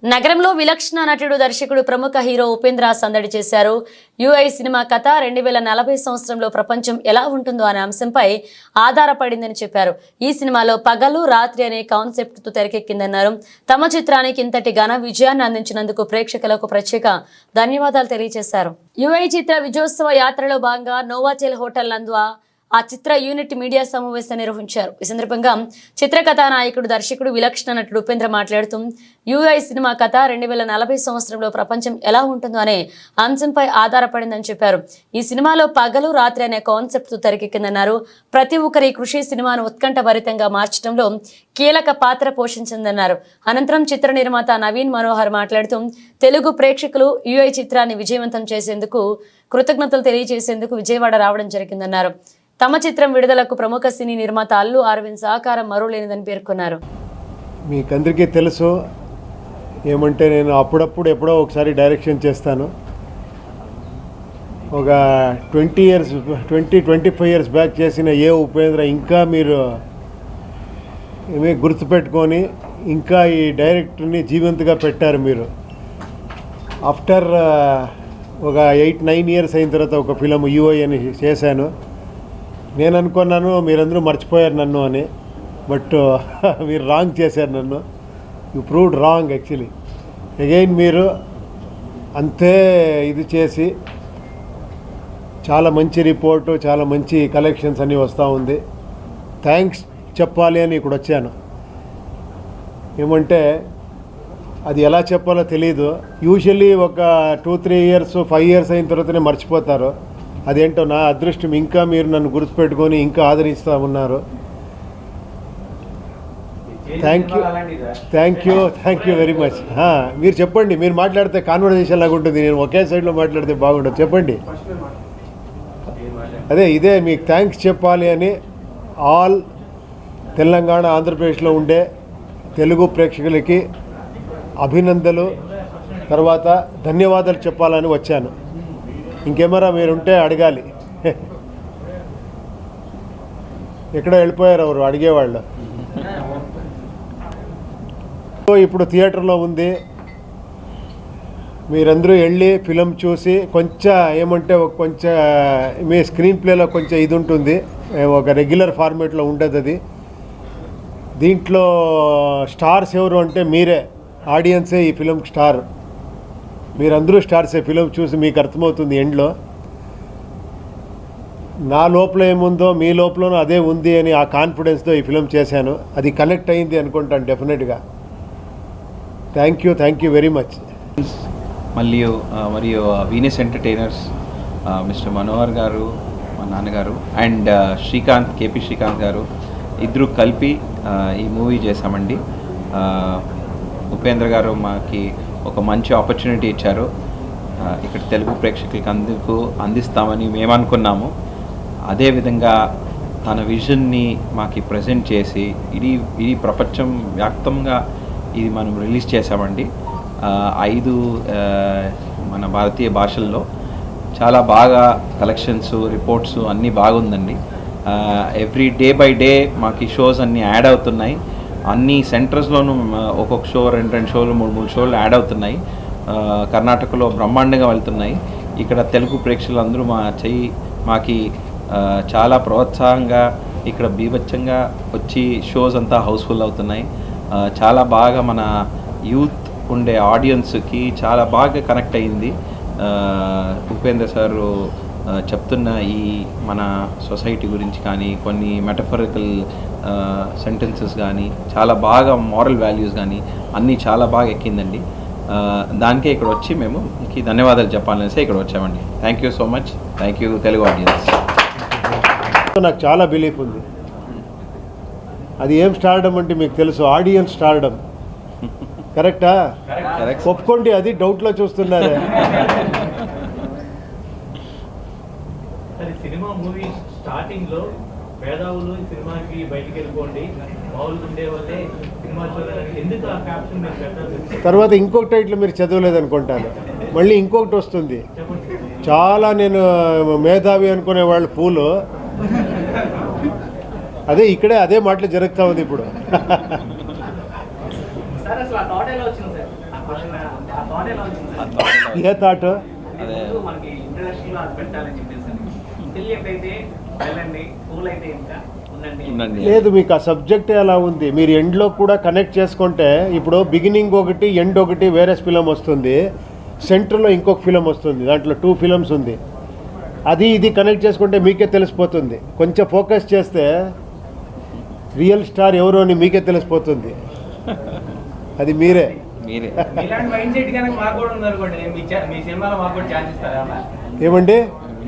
నగరంలో విలక్షణ నటుడు దర్శకుడు ప్రముఖ హీరో ఉపేంద్ర సందడి చేశారు. యుఐ సినిమా కథ 2040 సంవత్సరంలో ప్రపంచం ఎలా ఉంటుందో అనే అంశంపై ఆధారపడిందని చెప్పారు. ఈ సినిమాలో పగలు రాత్రి అనే కాన్సెప్ట్ తో తెరకెక్కిందన్నారు. తమ చిత్రానికి ఇంతటి ఘన విజయాన్ని అందించినందుకు ప్రేక్షకులకు ప్రత్యేక ధన్యవాదాలు తెలియజేశారు. యుఐ చిత్ర విజయోత్సవ యాత్రలో భాగంగా నోవాటెల్ హోటల్ నందు ఆ చిత్ర యూనిట్ మీడియా సమావేశం నిర్వహించారు. ఈ సందర్భంగా చిత్రకథా నాయకుడు దర్శకుడు విలక్షణ నటుడు ఉపేంద్ర మాట్లాడుతూ యుఐ సినిమా కథ 2040 సంవత్సరంలో ప్రపంచం ఎలా ఉంటుందో అనే అంశంపై ఆధారపడిందని చెప్పారు. ఈ సినిమాలో పగలు రాత్రి అనే కాన్సెప్ట్ తో తెరకెక్కిందన్నారు. ప్రతి ఒక్కరి కృషి సినిమాను ఉత్కంఠభరితంగా మార్చడంలో కీలక పాత్ర పోషించిందన్నారు. అనంతరం చిత్ర నిర్మాత నవీన్ మనోహర్ మాట్లాడుతూ తెలుగు ప్రేక్షకులు యుఐ చిత్రాన్ని విజయవంతం చేసేందుకు కృతజ్ఞతలు తెలియజేసేందుకు విజయవాడ రావడం జరిగిందన్నారు. తమ చిత్రం విడుదలకు ప్రముఖ సినీ నిర్మాత అల్లు అరవింద్ సహకారం మరులేనిదని పేర్కొన్నారు. మీకందరికీ తెలుసు ఏమంటే నేను అప్పుడప్పుడు ఎప్పుడో ఒకసారి డైరెక్షన్ చేస్తాను. ఒక 25 ఇయర్స్ బ్యాక్ చేసిన ఉపేంద్ర ఇంకా మీరు గుర్తుపెట్టుకొని ఇంకా ఈ డైరెక్టర్ని జీవంతగా పెట్టారు మీరు. ఆఫ్టర్ ఒక 8-9 ఇయర్స్ అయిన తర్వాత ఒక ఫిలం యుఐ అని చేశాను. నేను అనుకున్నాను మీరందరూ మర్చిపోయారు నన్ను అని, బట్ మీరు రాంగ్ చేశారు నన్ను. You proved wrong actually. Again మీరు అంతే ఇది చేసి చాలా మంచి రిపోర్టు, చాలా మంచి కలెక్షన్స్ అన్నీ వస్తూ ఉంది. థ్యాంక్స్ చెప్పాలి అని ఇక్కడ వచ్చాను. ఏమంటే అది ఎలా చెప్పాలో తెలీదు. యూజువల్లీ ఒక 2-3 ఇయర్స్ 5 ఇయర్స్ అయిన తర్వాతనే మర్చిపోతారు. అదేంటో నా అదృష్టం, ఇంకా మీరు నన్ను గుర్తుపెట్టుకొని ఇంకా ఆదరిస్తూ ఉన్నారు. Thank you very much. మీరు చెప్పండి, మీరు మాట్లాడితే కాన్వర్జేషన్ లాగా ఉంటుంది. నేను ఒకే సైడ్లో మాట్లాడితే బాగుండదు. చెప్పండి. ఇదే మీకు థ్యాంక్స్ చెప్పాలి అని ఆల్ తెలంగాణ ఆంధ్రప్రదేశ్లో ఉండే తెలుగు ప్రేక్షకులకి అభినందనలు, తర్వాత ధన్యవాదాలు చెప్పాలని వచ్చాను. ఇంకేమరా మీరుంటే అడగాలి. ఎక్కడ వెళ్ళిపోయారు ఎవరు అడిగేవాళ్ళు. ఇప్పుడు థియేటర్లో ఉంది. మీరందరూ వెళ్ళి ఫిలం చూసి కొంచెం ఏమంటే కొంచెం మీ స్క్రీన్ ప్లేలో కొంచెం ఇది ఉంటుంది, ఒక రెగ్యులర్ ఫార్మేట్లో ఉండదు. అది దీంట్లో స్టార్స్ ఎవరు అంటే మీరే, ఆడియన్సే ఈ ఫిలం స్టార్. మీరందరూ స్టార్సే. ఫిలం చూసి మీకు అర్థమవుతుంది ఎండ్లో. నా లోపల ఏముందో మీ లోపలనూ అదే ఉంది అని ఆ కాన్ఫిడెన్స్తో ఈ ఫిలం చేశాను. అది కనెక్ట్ అయింది అనుకుంటాను డెఫినెట్గా. Thank you very much. మరియు వీనస్ ఎంటర్టైనర్స్ మిస్టర్ మనోహర్ గారు, మా నాన్నగారు, అండ్ కేపీ శ్రీకాంత్ గారు ఇద్దరు కలిపి ఈ మూవీ చేశామండి. ఉపేంద్ర గారు మాకి ఒక మంచి ఆపర్చునిటీ ఇచ్చారు. ఇక్కడ తెలుగు ప్రేక్షకులకి అందుకు అందిస్తామని మేము అనుకున్నాము. అదేవిధంగా తన విజన్ని మాకు ప్రజెంట్ చేసి ఇది ప్రపంచం వ్యాప్తంగా ఇది మనం రిలీజ్ చేసామండి. 5 మన భారతీయ భాషల్లో చాలా బాగా కలెక్షన్స్, రిపోర్ట్స్ అన్నీ బాగుందండి. ఎవ్రీ డే బై డే మాకు షోస్ అన్నీ యాడ్ అవుతున్నాయి. అన్ని సెంటర్స్లోనూ ఒక్కొక్క షో 2 షోలు 3 షోలు యాడ్ అవుతున్నాయి. కర్ణాటకలో బ్రహ్మాండంగా వెళ్తున్నాయి. ఇక్కడ తెలుగు ప్రేక్షకులందరూ మాకి చాలా ప్రోత్సాహంగా ఇక్కడ బీభత్సంగా వచ్చి షోస్ అంతా హౌస్ఫుల్ అవుతున్నాయి. చాలా బాగా మన యూత్ ఉండే ఆడియన్స్కి చాలా బాగా కనెక్ట్ అయింది. ఉపేంద్ర సారు చెప్తున్న ఈ మన సొసైటీ గురించి కానీ, కొన్ని మెటఫరికల్ సెంటెన్సెస్ కానీ, చాలా బాగా మారల్ వాల్యూస్ కానీ అన్నీ చాలా బాగా ఎక్కిందండి. దానికే ఇక్కడ వచ్చి మేము ధన్యవాదాలు చెప్పాలనేసి ఇక్కడ వచ్చామండి. Thank you so much. Thank you Telugu audience. నాకు చాలా బిలీఫ్ ఉంది. అది ఏం స్టార్డమ్ అంటే మీకు తెలుసు, ఆడియన్స్ స్టార్డమ్. కరెక్టా? ఒప్పుకోండి. అది డౌట్లో చూస్తున్నారే. సినిమా మూవీ స్టార్టింగ్ లో పేదవులు సినిమాకి బయటికి వెళ్ళిపోండి, మామూలుగా ఉండే వాళ్ళే సినిమా చూడాలని ఎందుకు ఆ క్యాప్షన్ మీరు పెట్టాలి? తర్వాత ఇంకొక టైటిల్ మీరు చదవలేదు అనుకుంటాను, మళ్ళీ ఇంకొకటి వస్తుంది. చాలా నేను మేధావి అనుకునే వాళ్ళు పూలు ఇక్కడే అదే మాటలు జరుగుతూ ఉంది ఇప్పుడు. ఆ thought ఎలా ఉంది? A thought? అదే ముందు మనకి ఇంట్రడక్షన్ లో అది పెట్టాలని చెప్పేసి ఇంటెలిజెంట్ అయితే వెళ్ళండి, ఫూల్ అయితే ఇంకా ఉండండి. ఉండండి. లేదు, మీకు ఆ సబ్జెక్ట్ ఎలా ఉంది, మీరు ఎండ్లో కూడా కనెక్ట్ చేసుకుంటే ఇప్పుడు బిగినింగ్ ఒకటి ఎండ్ ఒకటి వేరే ఫిలం వస్తుంది, సెంటర్లో ఇంకొక ఫిలం వస్తుంది, దాంట్లో 2 ఫిలమ్స్ ఉంది. అది ఇది కనెక్ట్ చేసుకుంటే మీకే తెలిసిపోతుంది. కొంచెం ఫోకస్ చేస్తే రియల్ స్టార్ ఎవరు అని మీకే తెలిసిపోతుంది. అది మీరే. మీరే ఇలాంటి మైండ్ సెట్ కనుక మాకు కూడా ఉందనుకోండి, మీ సినిమాలో మాకు కూడా ఛాన్స్ ఇస్తారా? ఏమండి,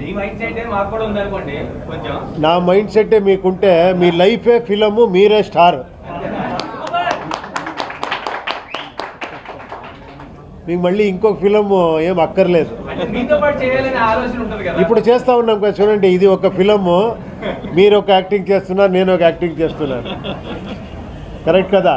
ఈ మైండ్ సెట్ మాకు కూడా ఉందనుకోండి కొంచెం. నా మైండ్ సెట్టే మీకుంటే మీ లైఫే ఫిలము, మీరే స్టార్. మీకు మళ్ళీ ఇంకొక ఫిలం ఏం అక్కర్లేదు. అంటే మీతో పాటు చేయాలనే ఆలోచన ఉంటుంది కదా. ఇప్పుడు చేస్తూ ఉన్నాం కదా, చూడండి, ఇది ఒక ఫిలము, మీరు ఒక యాక్టింగ్ చేస్తున్నారు, నేను ఒక యాక్టింగ్ చేస్తున్నాను. కరెక్ట్ కదా?